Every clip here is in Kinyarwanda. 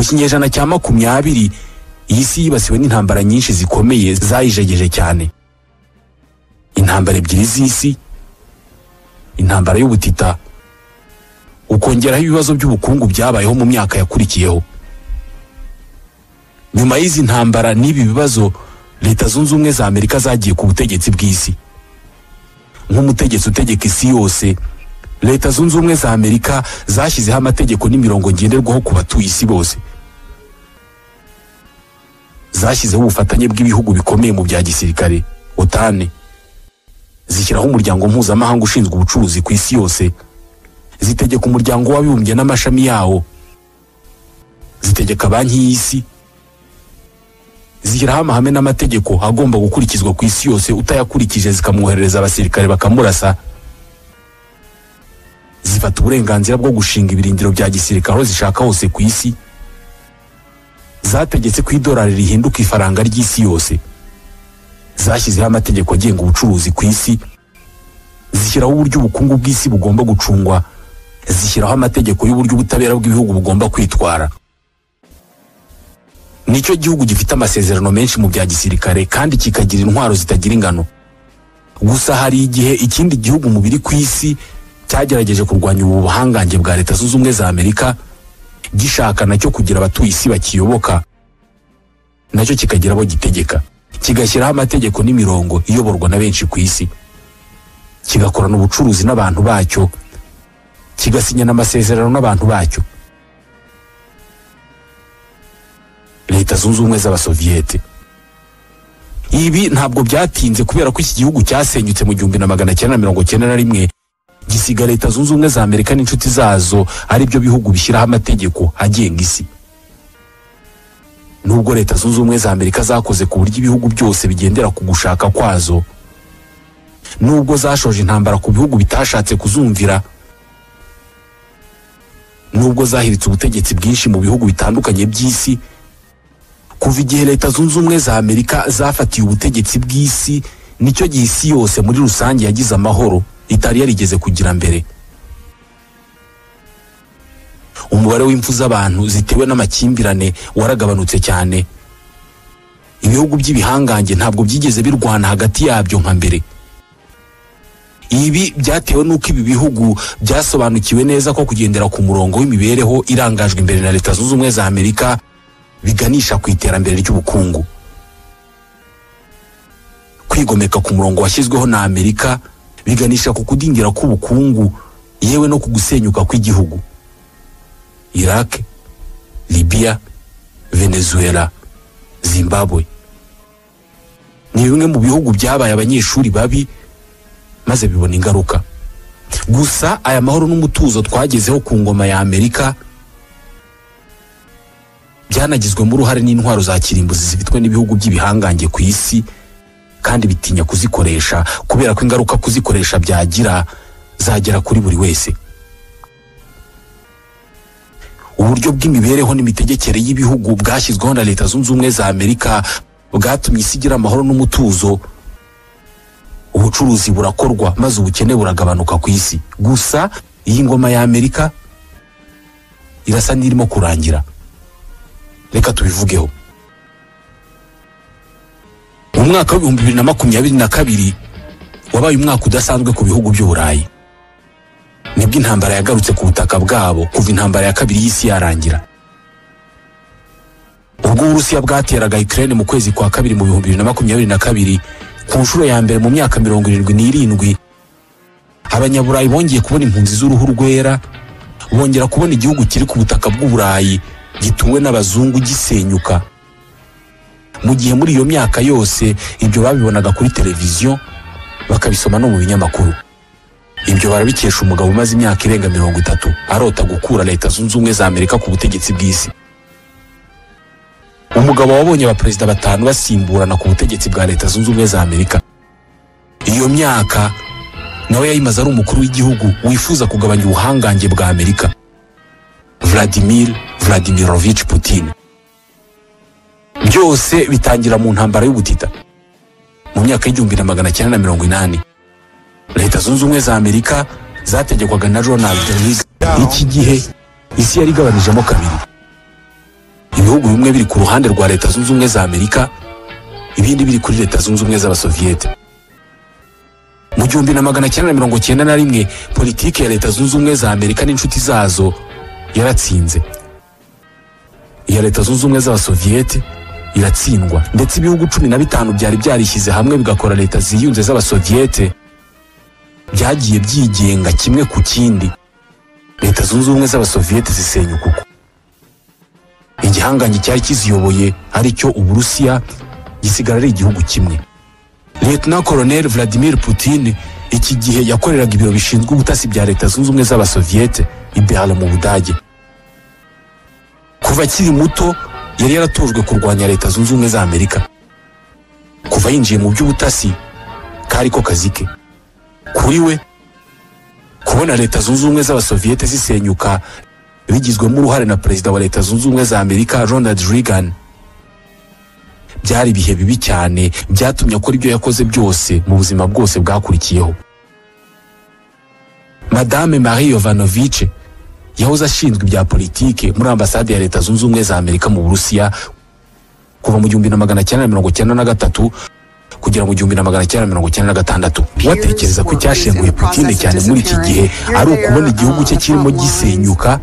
mu kinyejana cya 20 iyi si yibasiwe n'intambara nyinshi zikomeye zayijegeje cyane. Intambara ebyiri z'isi, intambara y'ubutita, ukongeraho ibibazo by'ubukungu byabayeho mu myaka yakurikiyeho. Nyuma y'izi ntambara n'ibi bibazo, Leta Zunze Ubumwe za Amerika zagiye ku butegetsi bw'isi. Nk'umutegetsi utegeka isi yose, Leta Zunze Ubumwe za Amerika zashyizeho amategeko n'imirongo ngenderwaho ku batuye isi bose. Zashyizeho ubufatanye bw'ibihugu bikomeye mu bya gisirikare, OTAN. Zishyiraho umuryango mpuzamahanga ushinzwe ubucuruzi ku isi yose. Zitegeka umuryango w'abibumbye n'amashami yawo. Zitegeka banki y'isi. Zishyiraho amahame n'amategeko agomba gukurikizwa ku isi yose, utayakurikije zikamwoherereza abasirikare bakamurasa. Zifata uburenganzira bwo gushinga ibirindiro bya gisirikare aho zishaka hose ku isi. Zategetse ko idolari rihinduka ifaranga ry'isi yose. Zashyizeho amategeko agenga ubucuruzi ku isi. Zishyiraho uburyo ubukungu bw'isi bugomba gucungwa. Zishyiraho amategeko y'uburyo ubutabera bw'ibihugu bugomba kwitwara. Nicyo gihugu gifite amasezerano menshi mu bya gisirikare kandi kikagira intwaro zitagira ingano. Gusa hari igihe ikindi gihugu mu biri ku isi cyagerageje kurwanya ubu buhangange bwa Leta Zunze Ubumwe za Amerika, gishaka nacyo kugira abatuye isi bakiyoboka, nacyo kikagira abo gitegeka, kigashyiraho amategeko n'imirongo iyoborwa na benshi ku isi, kigakorana ubucuruzi n'abantu bacyo, kigasinyana amasezerano n'abantu bacyo. Leta Zunze Ubumwe z'Abasoviyete. Ibi ntabwo byatinze kubera ko iki gihugu cyasenyutse mu 1991, gisiga Leta Zunze Ubumwe za Amerika n'inshuti zazo ari byo bihugu bishyiraho amategeko agenga isi. Nubwo Leta Zunze Ubumwe za Amerika zakoze ku buryo ibihugu byose bigendera ku gushaka kwazo, nubwo zashoje intambara ku bihugu bitashatse kuzumvira, nubwo zahiritse ubutegetsi bwinshi mu bihugu bitandukanye by'isi, kuva igihe Leta Zunze Ubumwe za Amerika zafatiye ubutegetsi bw'isi, nicyo gihe isi yose muri rusange yagize amahoro itari yarigeze kugira mbere. Umubare w'impfu z'abantu zitewe n'amakimbirane waragabanutse cyane. Ibihugu by'ibihangange ntabwo byigeze birwana hagati yabyo nka mbere. Ibi byatewe n'uko ibi bihugu byasobanukiwe neza ko kugendera ku murongo w'imibereho irangajwe imbere na Leta Zunze Ubumwe za Amerika biganisha ku iterambere ry'ubukungu. Kwigomeka ku murongo washyizweho na Amerika biganisha ku kudindira k'ubukungu, yewe no kugusenyuka kw'igihugu. Iraq, Libya, Venezuela, Zimbabwe ni bimwe mu bihugu byabaye abanyeshuri babi maze bibona ingaruka. Gusa aya mahoro n'umutuzo twagezeho ku ngoma ya Amerika byanagizwemo uruhare n'intwaro za kirimbuzi zifitwe n'ibihugu by'ibihangange ku isi, kandi bitinya kuzikoresha kubera ko ingaruka kuzikoresha byagira zagera kuri buri wese. Uburyo bw'imibereho n'imitegekere y'ibihugu bwashyizweho na Leta Zunze Ubumwe za Amerika bwatumye isi igira amahoro n'umutuzo. Ubucuruzi burakorwa maze ubukene buragabanuka ku isi. Gusa iyi ngoma ya Amerika irasa n'irimo kurangira. Reka tubivugeho. Umwaka wa 2022 wabaye umwaka udasanzwe ku bihugu by'Uburayi. Nibwo intambara yagarutse ku butaka bwabo kuva intambara ya kabiri y'isi yarangira. Ubwo Urusiya bwateraga Ukraine mu kwezi kwa kabiri mu 2022, ku nshuro ya mbere mu myaka 77, Abanyaburayi bongeye kubona impunzi z'uruhu rwera, bongera kubona igihugu kiri ku butaka bw'Uburayi gituwe n'abazungu gisenyuka. Mu gihe muri iyo myaka yose ibyo babibonaga kuri televiziyo, bakabisoma no mu binyamakuru. Ibyo barabikesha umugabo umaze imyaka irenga 30 arota gukura Leta Zunze Ubumwe za Amerika ku butegetsi bw'isi. Umugabo wabonye abaperezida 5 basimburana ku butegetsi bwa Leta Zunze Ubumwe za Amerika. Iyo myaka nawe yayimaze ari umukuru w'igihugu wifuza kugabanya ubuhangange bwa Amerika, Vladimir Vladimirovich Putin. Byose bitangira mu ntambara y'ubutita mu myaka y'1980. Leta Zunze Ubumwe za Amerika zategekwaga na Ronald Reagan. Iki gihe isi yari igabanijemo kabiri. ibihugu bimwe biri ku ruhande rwa Leta Zunze Ubumwe za Amerika, ibindi biri kuri Leta Zunze Ubumwe z'Abasoviyete. Mu 1991 politiki ya Leta Zunze Ubumwe za Amerika n'inshuti zazo yaratsinze. Iya Leta Zunze Ubumwe z'Abasoviyete iratsindwa, ndetse ibihugu 15 byari byarishyize hamwe bigakora Leta ziyunze z'Abasoviyete byagiye byigenga kimwe ku kindi. Leta Zunze Ubumwe z'Abasoviyete zisenyuka uko. Igihangange cyari kiziyoboye ari cyo Uburusiya gisigara ari igihugu kimwe. Lieutenant Colonel Vladimir Putin iki gihe yakoreraga ibiro bishinzwe ubutasi bya Leta Zunze Ubumwe z'Abasoviyete i Berlin mu Budage. Kuva akiri muto yari yaratojwe kurwanya Leta Zunze Ubumwe za Amerika. Kuva yinjiye mu by'ubutasi kari ko kazi ke. Kuri we kubona Leta Zunze Ubumwe z'Abasoviyete zisenyuka bigizwemo uruhare na Perezida wa Leta Zunze Ubumwe za Amerika Ronald Reagan byari ibihe bibi cyane, byatumye akora ibyo yakoze byose mu buzima bwose bwakurikiyeho. Madame Marie Yovanovitch yahoze ashinzwe ibya politike muri ambasade ya Leta Zunze Ubumwe za Amerika mu Burusiya kuva mu 1993 kugera mu 1996. Watekereza ko icyashenguye Putin cyane muri iki gihe ari ukubona igihugu cye kirimo gisenyuka,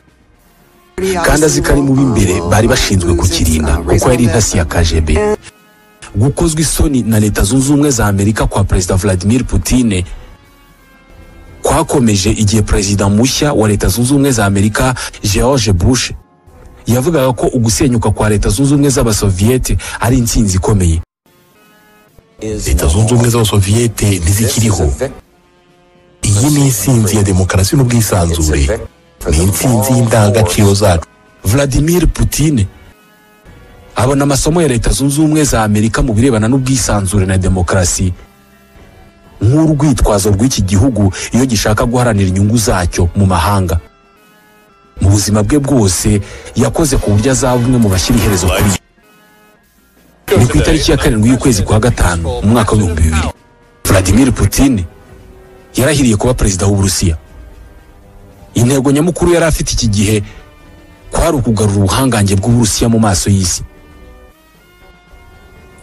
kandi azi ko ari mu b'imbere bari bashinzwe kukirinda kuko yari intasi ya KGB. Gukozwe isoni na Leta Zunze Ubumwe za Amerika kwa Perezida Vladimir Putin kwakomeje igihe Perezida mushya wa Leta Zunze Ubumwe za Amerika George Bush yavugaga ko ugusenyuka kwa Leta Zunze Ubumwe z'Abasoviyete ari intsinzi ikomeye. Leta Zunze Ubumwe z'Abasoviyete ntizikiriho. Iyi ni intsinzi ya demokarasi n'ubwisanzure, ni intsinzi y'indangagaciro zacu. Vladimir Putin abona amasomo ya Leta Zunze Ubumwe za Amerika mu birebana n'ubwisanzure na demokarasi nk'urwitwazo rw'iki gihugu iyo gishaka guharanira inyungu zacyo mu mahanga. Mu buzima bwe bwose yakoze ku buryo azaba umwe mu bashyira iherezo kuri. Ni ku itariki ya 7 y'ukwezi kwa gatanu mu mwaka wa 2000 Vladimir Putin yarahiriye kuba perezida w'Uburusiya. Intego nyamukuru yari afite iki gihe kwari ukugarura ubuhangange bw'Uburusiya mu maso y'isi.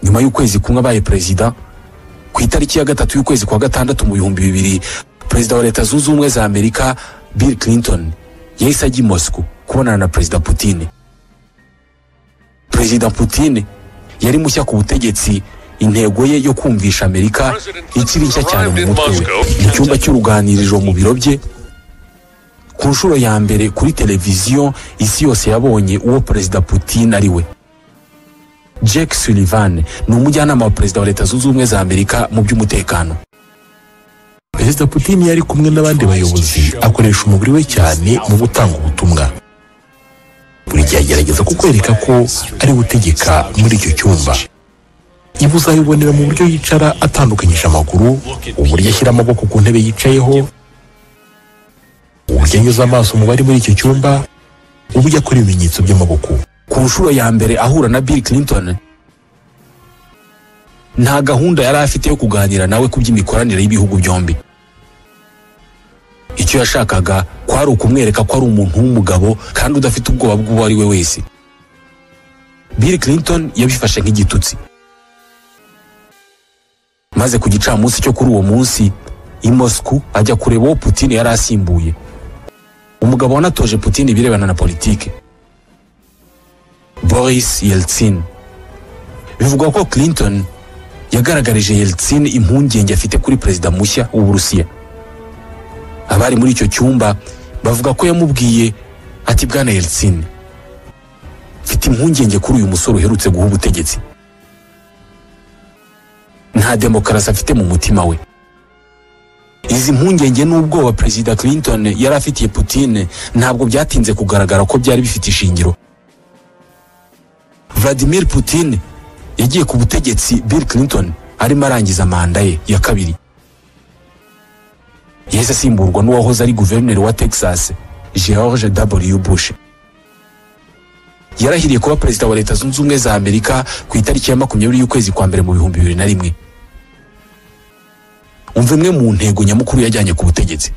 Nyuma y'ukwezi kumwe abaye perezida, ku itariki ya 3 y'ukwezi kwa gatandatu mu 2000 Perezida wa Leta Zunze Ubumwe za Amerika Bill Clinton yahise ajya i Moscow kubonana na Perezida Putin. Perezida Putin yari mushya ku butegetsi, intego ye yo kumvisha Amerika ikiri nshya cyane mu mutwe we. Mu cyumba cy'uruganiriro mu biro bye, ku nshuro ya mbere kuri televiziyo isi yose yabonye uwo Perezida Putin ari we. Jake Sullivan ni umujyanama wa Perezida wa Leta Zunze Ubumwe za Amerika mu by'umutekano. Perezida Putin yari kumwe n'abandi bayobozi akoresha umubiri we cyane mu gutanga ubutumwa. Buri gihe agerageza kukwereka ko ari gutegeka muri icyo cyumba. Ibi uzabibonera mu buryo yicara atandukanyije amaguru, uburyo ashyira amaboko ku ntebe yicayeho, uburyo anyuza amaso mu bari muri icyo cyumba, uburyo akora ibimenyetso by'amaboko. Ku nshuro ya mbere ahura na Bill Clinton, nta gahunda yari afite yo kuganira nawe ku by'imikoranire y'ibihugu byombi. Icyo yashakaga kwari ukumwereka ko ari umuntu w'umugabo kandi udafite ubwoba bw'uwo ari we wese. Bill Clinton yabifashe nk'igitutsi. Maze ku gicamunsi cyo kuri uwo munsi i Moscow ajya kureba uwo Putin yari asimbuye, umugabo wanatoje Putin ibirebana na politike, Boris Yeltsin. Bivugwa ko Clinton yagaragarije Yeltsin impungenge afite kuri perezida mushya w'Uburusiya. Abari muri icyo cyumba bavuga ko yamubwiye ati, Bwana Yeltsin, mfite impungenge kuri uyu musore uherutse guha ubutegetsi. Nta demokarasi afite mu mutima we. Izi mpungenge n'ubwoba Perezida Clinton yari afitiye Putin ntabwo byatinze kugaragara ko byari bifite ishingiro. Vladimir Putin yagiye ku butegetsi Bill Clinton arimo arangiza manda ye ya kabiri. Yahise asimburwa n'uwahoze ari guverineri wa Texas George W. Bush. Yarahiriye kuba perezida wa Leta Zunze Ubumwe za Amerika ku itariki ya 20 y'ukwezi kwa mbere mu 2001. Umva imwe mu ntego nyamukuru yajyanye ku butegetsi.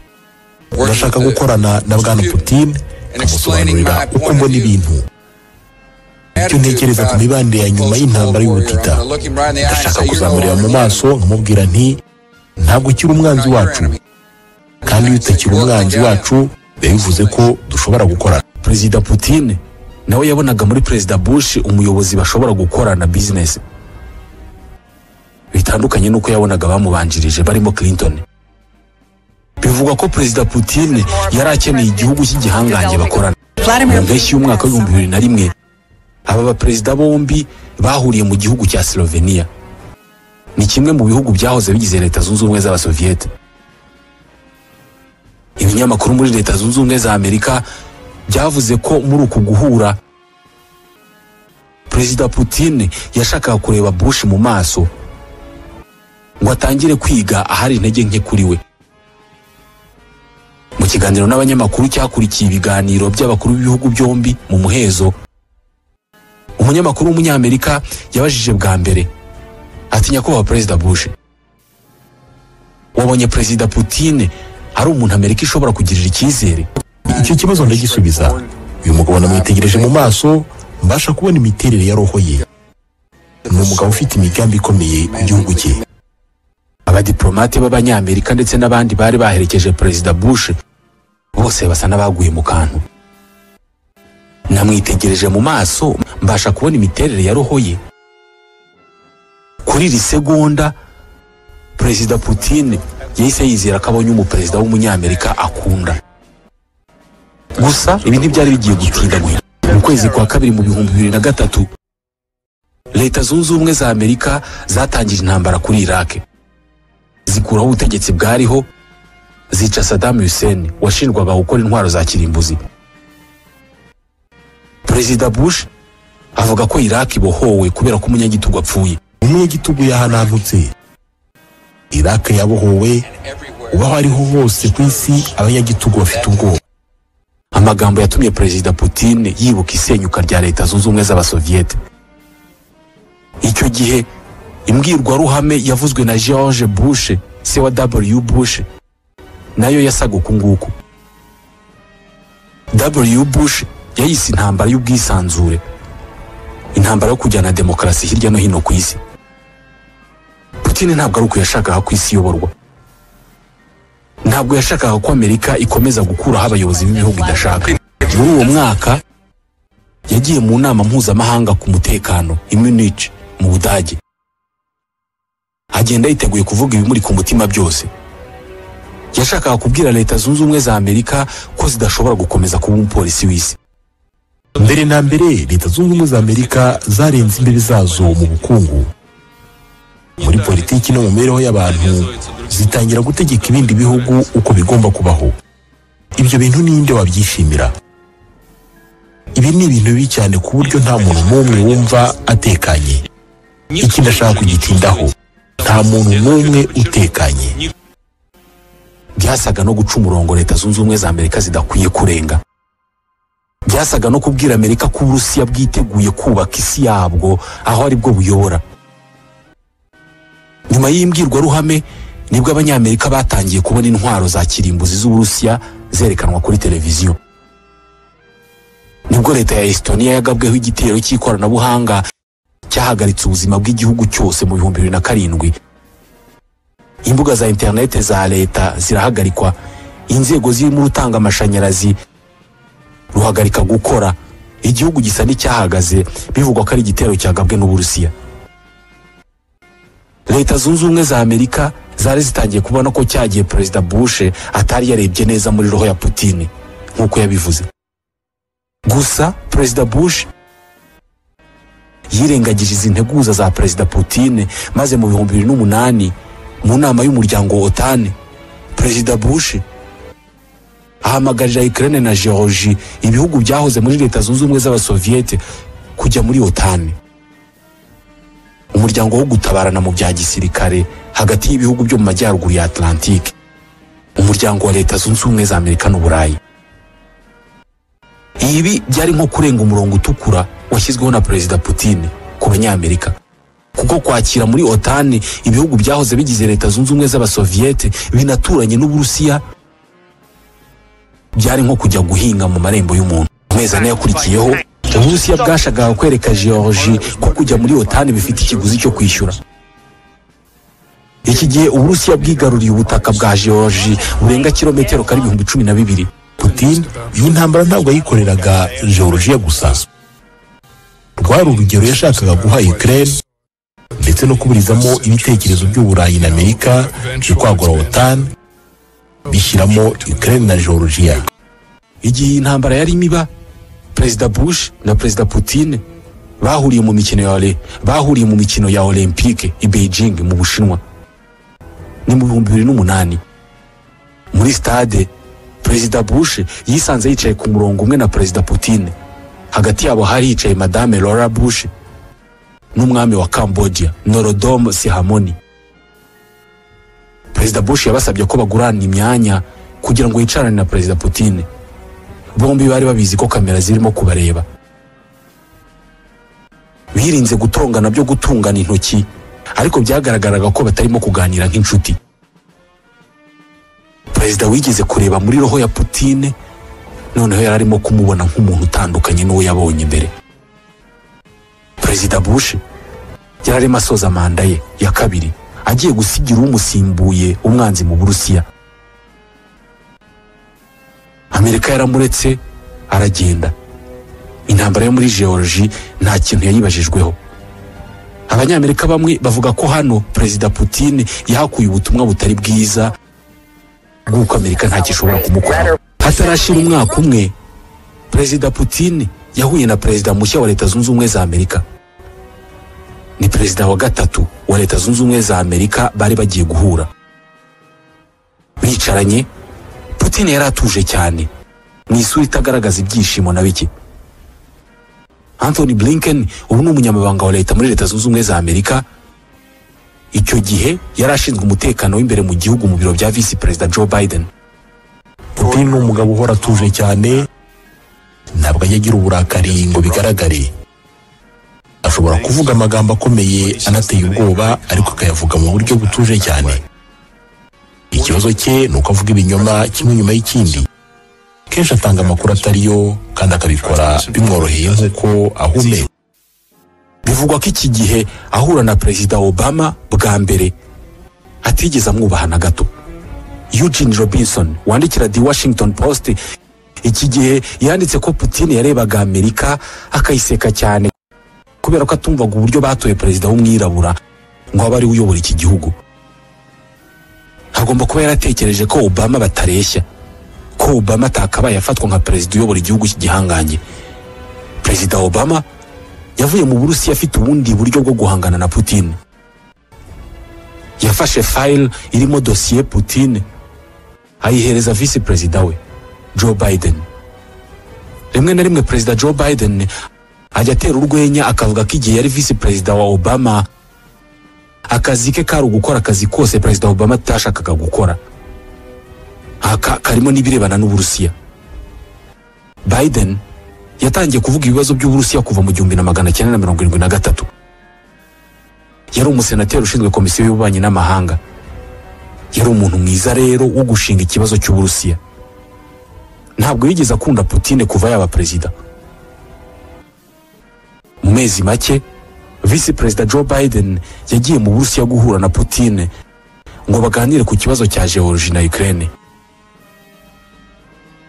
Urashaka gukorana na Bwana Putin, kumusobanurira uko mbona ibintu. icyo ntekereza ku mibande ya nyuma y'intambara y'ubutita. Ndashaka kuzamurira mu maso nkamubwira nti ntabwo ukiri umwanzi wacu, kandi iyo utakiri umwanzi wacu biba bivuze ko dushobora gukorana. Perezida Putin nawe yabonaga muri Perezida Bush umuyobozi bashobora gukorana business, bitandukanye nuko yabonaga bamubanjirije barimo Clinton. Bivugwa ko Perezida Putin yari akeneye igihugu cy'igihangange bakorana. Mu mpeshyi y'umwaka wa 2001 aba baperezida bombi bahuriye mu gihugu cya Slovenia. Ni kimwe mu bihugu byahoze bigize Leta Zunze Ubumwe z'Abasoviyete. Ibinyamakuru muri Leta Zunze Ubumwe za Amerika byavuze ko muri uku guhura Perezida Putin yashakaga kureba Bush mu maso ngo atangire kwiga ahari intege nke kuri we. Mu kiganiro n'abanyamakuru cyakurikiye ibiganiro by'abakuru b'ibihugu byombi mu muhezo, umunyamakuru w'umunyamerika yabajije bwa mbere ati, nyakubahwa Perezida Bush, wabonye Perezida Putin ari umuntu Amerika ishobora kugirira icyizere? Icyo kibazo ndagisubiza. Uyu mugabo namwitegereje mu maso, mbasha kubona imiterere ya roho ye. Ni umugabo ufite imigambi ikomeye mu gihugu cye. Abadiplomate b'Abanyamerika ndetse n'abandi bari baherekeje Perezida Bush bose basa n'abaguye mu kantu. Namwitegereje mu maso, mbasha kubona imiterere ya roho ye. Kuri iri segonda Perezida Putin yahise yizera ko abonye umuperezida w'umunyamerika akunda. Gusa ibi ntibyari bigiye gutinda. Mu kwezi kwa kabiri mu 2003 Leta Zunze Ubumwe za Amerika zatangije intambara kuri Iraq, zikuraho ubutegetsi bwariho, zica Saddam Hussein washinjwaga gukora intwaro za kirimbuzi. Perezida Bush avuga ko Iraq ibohowe kubera ko umunyagitugu apfuye. Umunyagitugu yahanantutse. Iraq yabohowe, ubaho ariho hose ku isi abanyagitugu bafite ubwoba. Amagambo yatumye Perezida Putin yibuka isenyuka rya Leta Zunze Ubumwe z'Abasoviyete. Icyo gihe imbwirwaruhame yavuzwe na George Bush, se wa W. Bush, nayo yasaga uku nguku. W. Bush yayise intambara y'ubwisanzure, intambara yo kujyana demokarasi hirya no hino ku isi. Putin ntabwo ari uko yashakaga ko isi iyoborwa. Ntabwo yashakaga ko Amerika ikomeza gukuraho abayobozi b'ibihugu idashaka. Muri uwo mwaka yagiye mu nama mpuzamahanga ku mutekano i Munich mu Budage. Agenda yiteguye kuvuga ibimuri ku mutima byose. Yashakaga kubwira Leta Zunze Ubumwe za Amerika ko zidashobora gukomeza kuba umupolisi w'isi. Mbere na mbere Leta Zunze Ubumwe za Amerika zarenze imbibi zazo mu bukungu, muri politiki no mu mibereho y'abantu, zitangira gutegeka ibindi bihugu uko bigomba kubaho. Ibyo bintu ninde wabyishimira? Ibi ni ibintu bibi cyane ku buryo nta muntu n'umwe wumva atekanye. Iki ndashaka kugitindaho, nta muntu n'umwe utekanye. Byasaga no guca umurongo Leta Zunze Ubumwe za Amerika zidakwiye kurenga. Byasaga no kubwira Amerika ko Uburusiya bwiteguye kubaka isi yabwo aho ari bwo buyobora. Nyuma y'imbwirwaruhame nibwo Abanyamerika batangiye kubona intwaro za kirimbuzi z'Uburusiya zerekanwa kuri televiziyo. Nibwo Leta ya Estonia yagabweho igitero cy'ikoranabuhanga cyahagaritse ubuzima bw'igihugu cyose mu 2007. Imbuga za internet za leta zirahagarikwa, inzego zirimo urutanga amashanyarazi ruhagarika gukora. Igihugu gisa n'icyahagaze, bivugwa ko ari igitero cyagabwe n'Uburusiya. Leta Zunze Ubumwe za Amerika zari zitangiye kubona ko cyagiye Perezida Bush atari yarebye neza muri roho ya Putin nk'uko yabivuze. Gusa Perezida Bush yirengagije izi nteguza za Perezida Putin, maze mu 2008 mu nama y'umuryango OTAN Perezida Bush ahamagarira Ukraine na Georgia, ibihugu byahoze muri Leta Zunze Ubumwe z'Abasoviyete, kujya muri OTAN, umuryango wo gutabarana mu bya gisirikare hagati y'ibihugu byo mu majyaruguru ya Atlantique, umuryango wa Leta Zunze Ubumwe za Amerika n'Uburayi. Ibi byari nko kurenga umurongo utukura washyizweho na Perezida Putin ku Banyamerika, kuko kwakira muri OTAN ibihugu byahoze bigize Leta Zunze Ubumwe z'Abasoviyete binaturanye n'Uburusiya byari nko kujya guhinga mu marembo y'umuntu. Amezi ane yakurikiyeho Uburusiya bwashakaga kwereka Georgie ko kujya muri OTAN bifite ikiguzi cyo kwishyura. Iki gihe Uburusiya bwigaruriye ubutaka bwa Georgie burenga kilometero kari 12,000. Putin iyi ntambara ntabwo yayikoreraga Georgia gusa, rwari urugero yashakaga guha Ukraine ndetse no kuburizamo ibitekerezo by'Uburayi na Amerika byo kwagura OTAN bishyiramo Ukraine na Georgia. Igihe intambara yari imiba, Perezida Bush na Perezida Putin bahuriye mu mikino ya Olympique i Beijing mu Bushinwa. Ni mu 2008 muri stade, Perezida Bush yisanze yicaye ku murongo umwe na Perezida Putin. Hagati yabo hari yicaye Madame Laura Bush n'umwami wa Cambodia Norodom Sihamoni. Perezida Bush yabasabye ko bagurana imyanya kugira ngo yicarane na Perezida Putin. Bombi bari babizi ko kamera zirimo kubareba. Birinze gutongana byo gutungana intoki, ariko byagaragaraga ko batarimo kuganira nk'inshuti. Perezida wigeze kureba muri roho ya Putin, noneho yararimo kumubona nk'umuntu utandukanye n'uwo yabonye mbere. Perezida Bush yararimo asoza manda ye ya kabiri, agiye gusigira umusimbuye umwanzi mu Burusiya. Amerika yaramuretse aragenda. Intambara yo muri Georgie nta kintu yayibajijweho. Abanyamerika bamwe bavuga ko hano Perezida Putin yahakuye ubutumwa butari bwiza bw'uko Amerika nta kishobora kumukora. Hatarashira umwaka umwe, Perezida Putin yahuye na Perezida mushya wa Leta Zunze Ubumwe za Amerika. Ni Perezida wa gatatu wa Leta Zunze Ubumwe za Amerika bari bagiye guhura. Bicaranye, Putin yari atuje cyane, mu isura itagaragaza ibyishimo na bike. Anthony Blinken, ubu ni umunyamabanga wa leta muri Leta Zunze Ubumwe za Amerika, icyo gihe yari ashinzwe umutekano w'imbere mu gihugu mu biro bya Vice Perezida Joe Biden. Putin ni umugabo uhora atuje cyane, ntabwo yagira uburakari ngo bigaragare. Ashobora kuvuga amagambo akomeye anateye ubwoba, ariko akayavuga mu buryo butuje cyane. Ikibazo cye ni uko avuga ibinyoma kimwe nyuma y'ikindi. Kenshi atanga amakuru atariyo kandi akabikora bimworoheye nk'uko ahumeka. Bivugwa ko iki gihe ahura na Perezida Obama bwa mbere atigeze amwubaha na gato. Eugene Robinson wandikira The Washington Post iki gihe yanditse ko Putin yarebaga Amerika akayiseka cyane kubera ko atumvaga uburyo batoye perezida w'umwirabura ngo abe ari uyobora iki gihugu. Hagomba kuba yaratekereje ko Obama batareshya, ko Obama atakabaye afatwa nka perezida uyobora igihugu cy'igihanganye. Perezida Obama yavuye mu Burusiya afite ubundi buryo bwo guhangana na Putin. Yafashe file irimo dosiye Putin ayihereza Vice Perezida we Joe Biden. Rimwe na rimwe Perezida Joe Biden ajya atera urwenya akavuga ko igihe yari Vice Perezida wa Obama akazi ke kari ugukora akazi kose Perezida Obama atashakaga gukora, karimo n'ibirebana n'Uburusiya. Biden yatangiye kuvuga ibibazo by'Uburusiya kuva mu 1973. Yari umusenateri ushinzwe komisiyo y'ububanyi n'amahanga. Yari umuntu mwiza rero wo gushinga ikibazo cy'Uburusiya. Ntabwo yigeze akunda Putin kuva yaba perezida. Mu mezi make, Vice Perezida Joe Biden yagiye mu Burusiya guhura na Putin ngo baganire ku kibazo cya Georgia na Ukraine.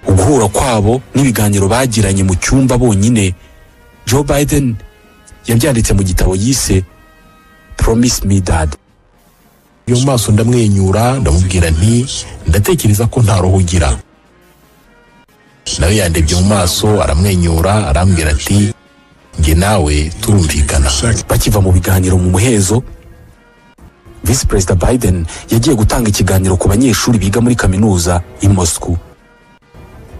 Uguhura kwabo n'ibiganiro bagiranye mu cyumba bonyine, Joe Biden yabyanditse mu gitabo yise Promise Me Dad. Yo maso ndamwenyura ndamubwira nti ndatekereza ko nta roho ugira. Nawe yandebye mu maso aramwenyura arambwira ati nge nawe turumvikana. Bakiva mu biganiro mu muhezo, Vice Perezida Biden yagiye gutanga ikiganiro ku banyeshuri biga muri kaminuza i Moscow.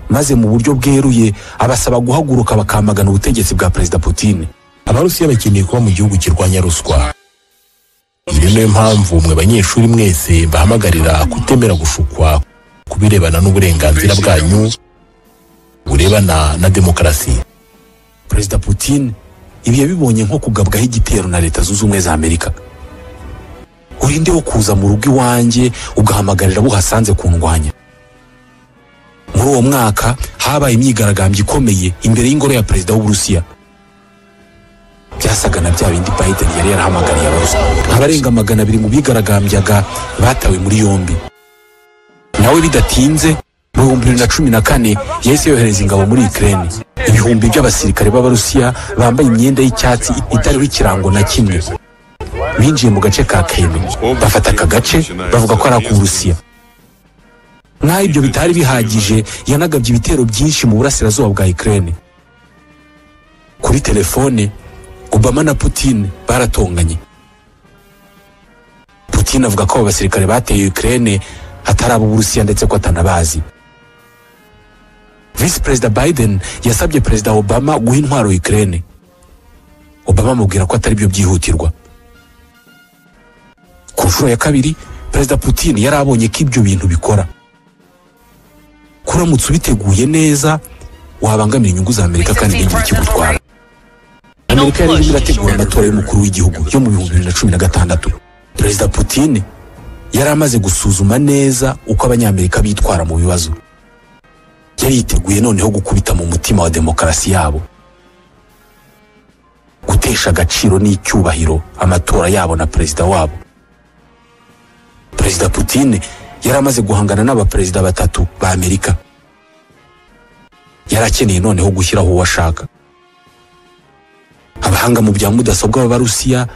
Maze mu buryo bweruye abasaba guhaguruka bakamagana ubutegetsi bwa Perezida Putin. Abarusiya bakeneye kuba mu gihugu kirwanya ruswa. Iyo niyo mpamvu mwe banyeshuri mwese bahamagarira kutemera gushukwa kubirebana n'uburenganzira bwanyu burebana na demokarasi. Perezida Putin ibi yabibonye nko kugabwaho igitero na Leta Zunze Ubumwe za Amerika. Urinde wo kuza mu rugo iwanjye ugahamagarira buhasanze kundwanya. Muri uwo mwaka habaye imyigaragambyo ikomeye imbere y'ingoro ya perezida w'Uburusiya. Byasaga na bya bindi Biden yari yarahamagariye Abarusiya. Abarenga 200 mu bigaragambyaga batawe muri yombi. Nawe bidatinze mu 2014 yahise yohereza ingabo muri Ukraine. Ibihumbi by'abasirikare b'Abarusiya bambaye imyenda y'icyatsi itariho ikirango na kimwe binjiye mu gace ka Crimea. Bafata aka gace bavuga ko ari ak'Uburusiya. Nk'aho ibyo bitari bihagije, yanagabye ibitero byinshi mu burasirazuba bwa Ukraine. Kuri telefone Obama na Putin baratonganye. Putin avuga ko abasirikare bateye Ukraine atari ab'Uburusiya ndetse ko atanabazi. Vice President Biden yasabye Perezida Obama guha intwaro Ukraine. Obama amubwira ko atari byo byihutirwa. Ku nshuro ya kabiri, Perezida Putin yari abonye ko ibyo bintu bikora. Kuramutse ubiteguye neza, wabangamira inyungu za Amerika kandi n'ingira ikigutwara. Amerika yari irimo irategura amatora y'umukuru w'igihugu yo mu 2016. Perezida Putin yari amaze gusuzuma neza uko abanyamerika bitwara mu bibazo. Yari yiteguye noneho gukubita mu mutima wa demokarasi yabo, gutesha agaciro n'icyubahiro amatora yabo na perezida wabo. Perezida Putin yari amaze guhangana n'abaperezida batatu ba Amerika. Yari akeneye noneho gushyiraho uwo ashaka. Abahanga mu bya mudasobwa b'Abarusiya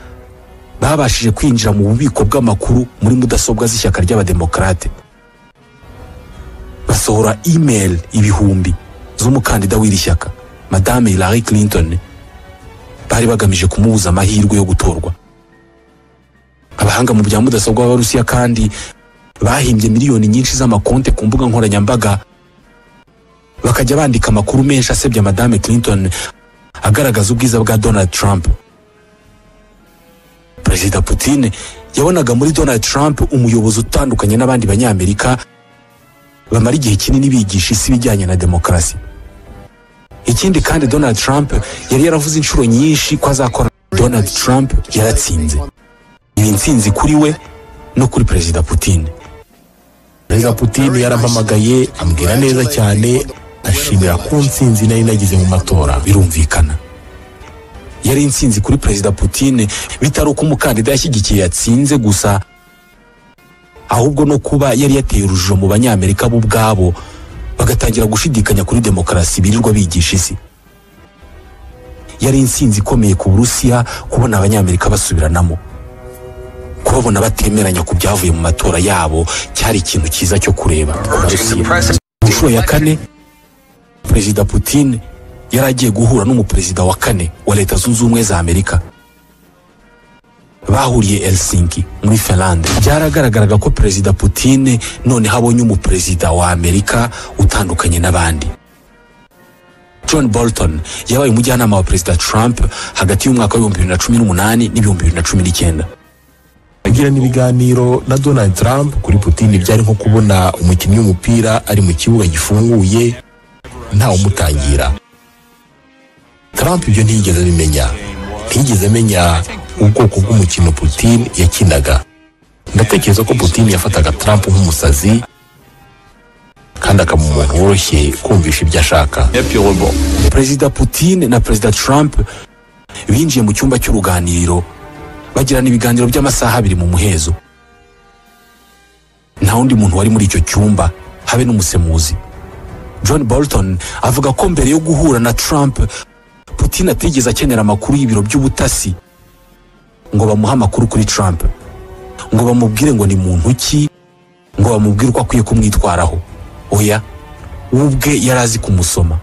babashije kwinjira mu bubiko bw'amakuru muri mudasobwa z'ishyaka ry'abademokarate. Basohora email ibihumbi z'umukandida w'iri shyaka, Madame Hillary Clinton, bari bagamije kumubuza amahirwe yo gutorwa. Abahanga mu bya mudasobwa b'Abarusiya kandi bahimbye miliyoni nyinshi z'amakonte ku mbuga nkoranyambaga, bakajya bandika amakuru menshi asebya Madame Clinton agaragaza ubwiza bwa Donald Trump. Perezida Putin yabonaga muri Donald Trump umuyobozi utandukanye n'abandi banyamerika bamara igihe kinini bigisha isi bijyanye na demokarasi. Ikindi kandi Donald Trump yari yaravuze inshuro nyinshi ko azakora. Donald Trump yaratsinze. Iyi ntsinzi kuri we no kuri Perezida Putin. Perezida Putin yarampamagaye ambwira neza cyane, ashimira ku ntsinzi nari nagize mu matora. Birumvikana yari intsinzi kuri Perezida Putin, bitari uko umukandida yashyigikiye yatsinze gusa, ahubwo no kuba yari yateye urujijo mu banyamerika bo ubwabo bagatangira gushidikanya kuri demokarasi birirwa bigisha isi. Yari intsinzi ikomeye ku Burusiya kubona abanyamerika basubiranamo. Kubabona batemeranya ku byavuye mu matora yabo cyari ikintu cyiza cyo kureba. Ku nshuro ya kane, Perezida Putin yari agiye guhura n'umuperezida wa kane wa Leta Zunze Ubumwe za Amerika. Bahuriye Helsinki muri Finland. Byaragaragaraga ko Perezida Putin none habonye umuperezida wa Amerika utandukanye n'abandi. John Bolton yabaye umujyanama wa Perezida Trump hagati y'umwaka wa 2018 n'2019. Agira n'ibiganiro na Donald Trump kuri Putin byari nko kubona umukinnyi w'umupira ari mu kibuga gifunguye ntawe umutangira. Trump ibyo ntiyigeze abimenya. Ntiyigeze amenya ubwoko bw'umukino Putin yakinaga. Ndatekereza ko Putin yafataga Trump nk'umusazi kandi akamuha umuntu woroshye kumvisha ibyo ashaka. Perezida Putin na Perezida Trump binjiye mu cyumba cy'uruganiriro bagirana ibiganiro by'amasaha 2 mu muhezo. Nta wundi muntu wari muri icyo cyumba habe n'umusemuzi. John Bolton avuga ko mbere yo guhura na Trump, Putin atigeze akenera amakuru y'ibiro by'ubutasi ngo bamuha amakuru kuri Trump, ngo bamubwire ngo ni muntu ki, ngo bamubwire uko akwiye kumwitwaraho. Oya, ubwe yarazi kumusoma.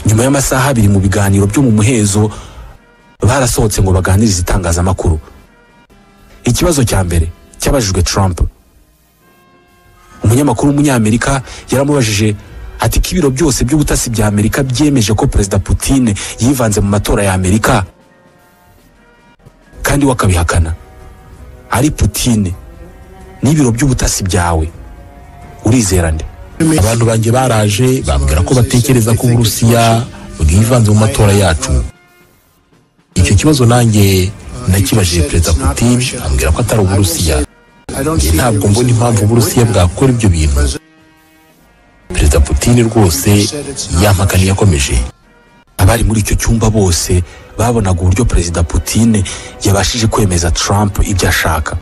Nyuma y'amasaha 2 mu biganiro byo mu muhezo, barasohotse ngo baganirize itangazamakuru. Ikibazo cya mbere cyabajijwe Trump. Umunyamakuru w'umunyamerika yaramubajije ati ko ibiro byose by'ubutasi bya Amerika byemeje ko Perezida Putin yivanze mu matora ya Amerika kandi wakabihakana, ari Putin n'ibiro by'ubutasi byawe, urizera nde? Abantu banjye baraje bambwira ko batekereza ko Uburusiya bwivanze mu matora yacu. Icyo kibazo nanjye nakibajije Perezida Putin, ambwira ko atari Uburusiya. Ntabwo mbona impamvu Uburusiya bwakora ibyo bintu. Perezida Putin rwose yampakaniye yakomeje. Abari muri icyo cyumba bose babonaga uburyo Perezida Putin yabashije kwemeza Trump ibyo ashaka.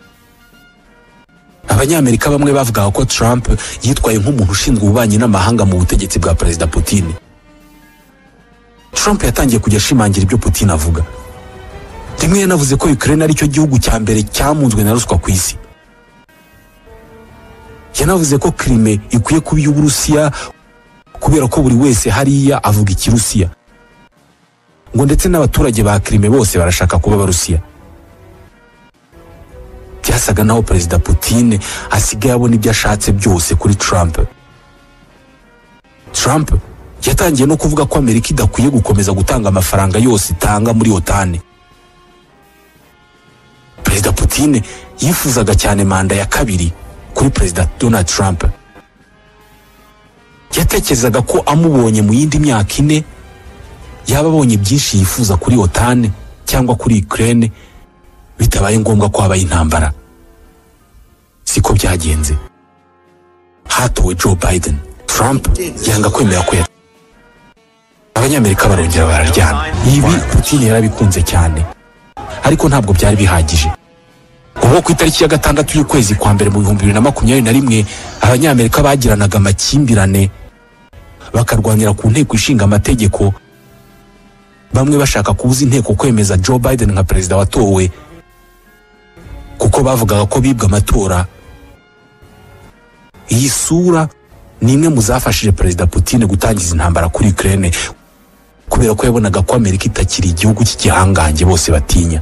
Abanyamerika bamwe bavugaga ko Trump yitwaye nk'umuntu ushinzwe ububanyi n'amahanga mu butegetsi bwa Perezida Putin. Trump yatangiye kujya ashimangira ibyo Putin avuga. Rimwe yanavuze ko Ukraine ari cyo gihugu cya mbere cyamunzwe na ruswa ku isi. Yanavuze ko Crimea ikwiye kuba iy'Uburusiya kubera ko buri wese hariya avuga Ikirusiya. Ngo ndetse n'abaturage ba Crimea bose barashaka kuba Abarusiya. Byasaga naho Perezida Putin asigaye abona ibyo ashatse byose kuri Trump. Trump yatangiye no kuvuga ko Amerika idakwiye gukomeza gutanga amafaranga yose itanga muri OTAN. Perezida Putin yifuzaga cyane manda ya kabiri kuri Perezida Donald Trump. Yatekerezaga ko amubonye mu yindi myaka 4 yaba abonye byinshi yifuza kuri OTAN cyangwa kuri Ukraine bitabaye ngombwa ko habaye intambara. Siko byagenze. Hatowe Joe Biden. Trump yanga kwemera ko Abanyamerika barongera bararyana. Ibi Putin yarabikunze cyane, ariko ntabwo byari bihagije. Ubwo ku itariki ya 6 y'ukwezi kwa mbere mu 2021 Abanyamerika bagiranaga amakimbirane bakarwanira ku nteko ishinga amategeko, bamwe bashaka kubuza inteko kwemeza Joe Biden nka perezida watowe kuko bavugaga ko bibwa amatora. Iyi sura ni imwe mu zafashije Perezida Putin gutangiza intambara kuri Ukraine kubera ko yabonaga ko Amerika itakiri igihugu cy'igihangange bose batinya.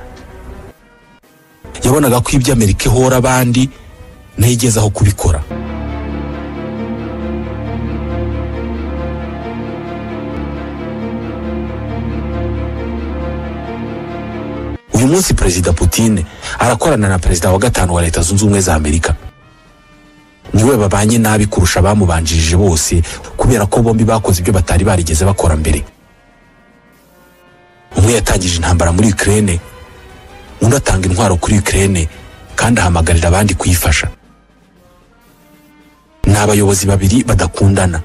Yabonaga ko ibyo Amerika ihora abandi nayigezaho kubikora. Uyu munsi Perezida Putin arakorana na Perezida wa gatanu wa Leta Zunze Ubumwe za Amerika. Niwe babanye nabi kurusha bamubanjirije bose kubera ko bombi bakoze ibyo batari barigeze bakora mbere. Umwe yatangije intambara muri Ukraine, undi atanga intwaro kuri Ukraine kandi ahamagarira abandi kuyifasha. Ni abayobozi babiri badakundana.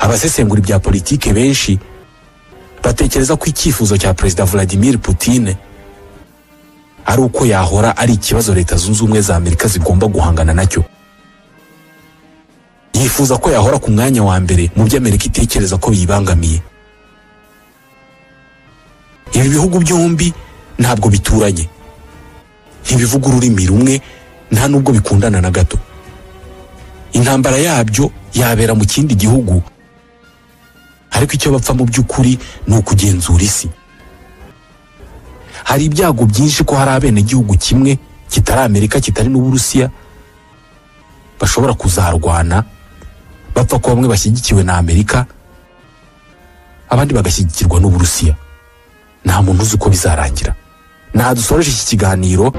Abasesengura ibya politike benshi batekereza ko icyifuzo cya Perezida Vladimir Putin ari uko yahora ari ikibazo Leta Zunze Ubumwe za Amerika zigomba guhangana nacyo. Yifuza ko yahora ku mwanya wa mbere mu byo Amerika itekereza ko biyibangamiye. Ibi bihugu byombi ntabwo bituranye, ntibivuga ururimi rumwe, nta nubwo bikundana na gato. Intambara yabyo yabera mu kindi gihugu, ariko icyo bapfa mu by'ukuri ni ukugenzura isi. Hari ibyago byinshi ko hari abene gihugu kimwe kitari Amerika kitari n'Uburusiya bashobora kuzarwana bapfa ko bamwe bashyigikiwe na Amerika abandi bagashyigikirwa n'Uburusiya. Nta muntu uzi uko bizarangira. Dusoreje iki kiganiro